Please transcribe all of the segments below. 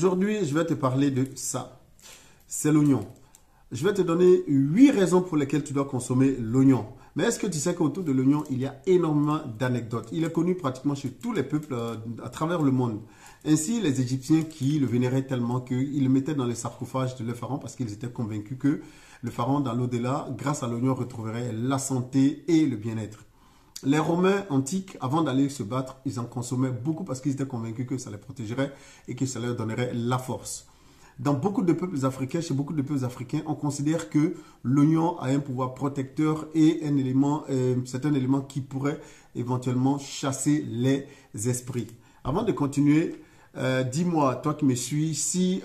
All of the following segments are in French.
Aujourd'hui, je vais te parler de ça. C'est l'oignon. Je vais te donner 8 raisons pour lesquelles tu dois consommer l'oignon. Mais est-ce que tu sais qu'autour de l'oignon, il y a énormément d'anecdotes? Il est connu pratiquement chez tous les peuples à travers le monde. Ainsi, les Égyptiens qui le vénéraient tellement qu'ils le mettaient dans les sarcophages de leur pharaon parce qu'ils étaient convaincus que le pharaon, dans l'au-delà, grâce à l'oignon, retrouverait la santé et le bien-être. Les Romains antiques, avant d'aller se battre, ils en consommaient beaucoup parce qu'ils étaient convaincus que ça les protégerait et que ça leur donnerait la force. Dans beaucoup de peuples africains, chez beaucoup de peuples africains, on considère que l'oignon a un pouvoir protecteur et c'est un élément qui pourrait éventuellement chasser les esprits. Avant de continuer, dis-moi, toi qui me suis, si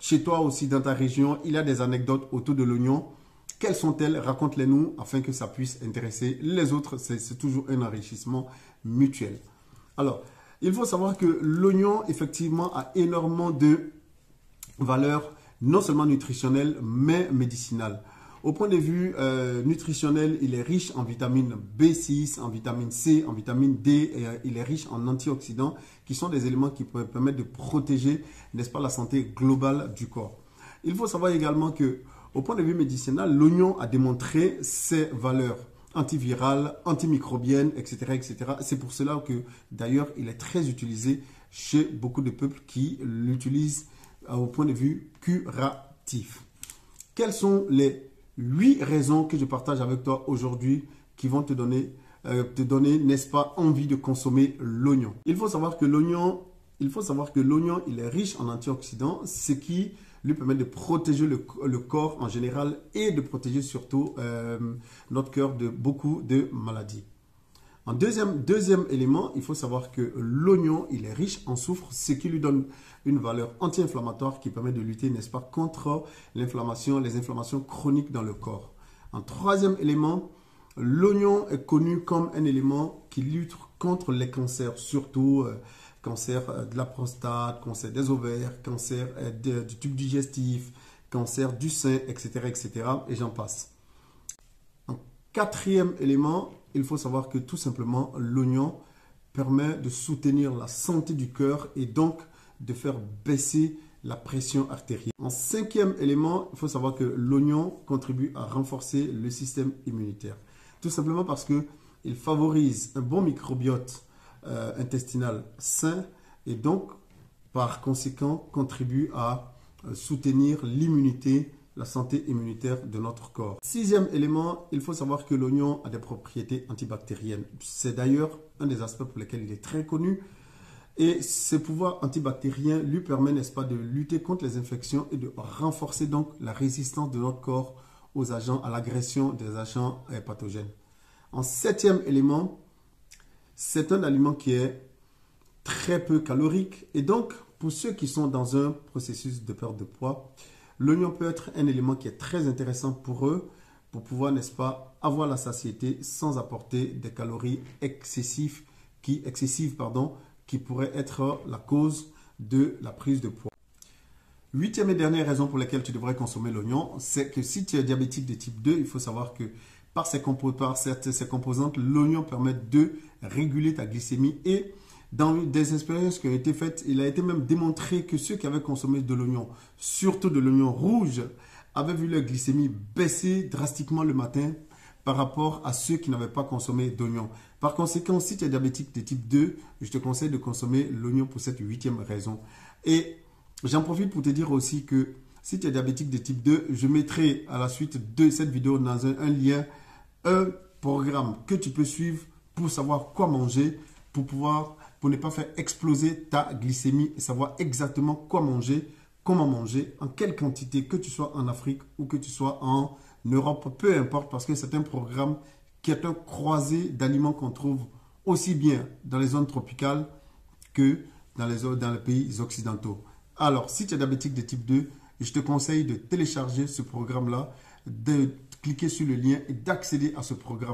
chez toi aussi dans ta région, il y a des anecdotes autour de l'oignon. Quelles sont-elles? Raconte-les-nous afin que ça puisse intéresser les autres. C'est toujours un enrichissement mutuel. Alors, il faut savoir que l'oignon, effectivement, a énormément de valeurs, non seulement nutritionnelles, mais médicinales. Au point de vue nutritionnel, il est riche en vitamine B6, en vitamine C, en vitamine D, et il est riche en antioxydants, qui sont des éléments qui peuvent permettre de protéger, n'est-ce pas, la santé globale du corps. Il faut savoir également que au point de vue médicinal, l'oignon a démontré ses valeurs antivirales, antimicrobiennes, etc. etc. C'est pour cela que, d'ailleurs, il est très utilisé chez beaucoup de peuples qui l'utilisent au point de vue curatif. Quelles sont les 8 raisons que je partage avec toi aujourd'hui qui vont te donner, n'est-ce pas, envie de consommer l'oignon? Il faut savoir que l'oignon, il est riche en antioxydants, ce qui lui permet de protéger le corps en général et de protéger surtout notre cœur de beaucoup de maladies. En deuxième élément, il faut savoir que l'oignon, il est riche en soufre, ce qui lui donne une valeur anti-inflammatoire qui permet de lutter, n'est-ce pas, contre l'inflammation, les inflammations chroniques dans le corps. En troisième élément, l'oignon est connu comme un élément qui lutte contre les cancers, surtout cancer de la prostate, cancer des ovaires, cancer du tube digestif, cancer du sein, etc., etc. et j'en passe. En quatrième élément, il faut savoir que tout simplement, l'oignon permet de soutenir la santé du cœur et donc de faire baisser la pression artérielle. En cinquième élément, il faut savoir que l'oignon contribue à renforcer le système immunitaire. Tout simplement parce qu'il favorise un bon microbiote intestinal sain et donc par conséquent contribue à soutenir l'immunité, la santé immunitaire de notre corps. Sixième élément, il faut savoir que l'oignon a des propriétés antibactériennes. C'est d'ailleurs un des aspects pour lesquels il est très connu. Et ce pouvoir antibactérien lui permet, n'est-ce pas, de lutter contre les infections et de renforcer donc la résistance de notre corps aux agents, à l'agression des agents pathogènes. En septième élément, c'est un aliment qui est très peu calorique et donc pour ceux qui sont dans un processus de perte de poids, l'oignon peut être un élément qui est très intéressant pour eux pour pouvoir, n'est-ce pas, avoir la satiété sans apporter des calories excessives qui pourraient être la cause de la prise de poids. Huitième et dernière raison pour laquelle tu devrais consommer l'oignon, c'est que si tu es diabétique de type 2, il faut savoir que par ses composantes, l'oignon permet de réguler ta glycémie et dans des expériences qui ont été faites, il a été même démontré que ceux qui avaient consommé de l'oignon, surtout de l'oignon rouge, avaient vu leur glycémie baisser drastiquement le matin par rapport à ceux qui n'avaient pas consommé d'oignon. Par conséquent, si tu es diabétique de type 2, je te conseille de consommer l'oignon pour cette huitième raison. Et j'en profite pour te dire aussi que si tu es diabétique de type 2, je mettrai à la suite de cette vidéo dans un lien, un programme que tu peux suivre pour savoir quoi manger, pour ne pas faire exploser ta glycémie et savoir exactement quoi manger, comment manger, en quelle quantité, que tu sois en Afrique ou que tu sois en Europe, peu importe, parce que c'est un programme qui est un croisé d'aliments qu'on trouve aussi bien dans les zones tropicales que dans les pays occidentaux. Alors, si tu es diabétique de type 2, je te conseille de télécharger ce programme-là, de cliquer sur le lien et d'accéder à ce programme.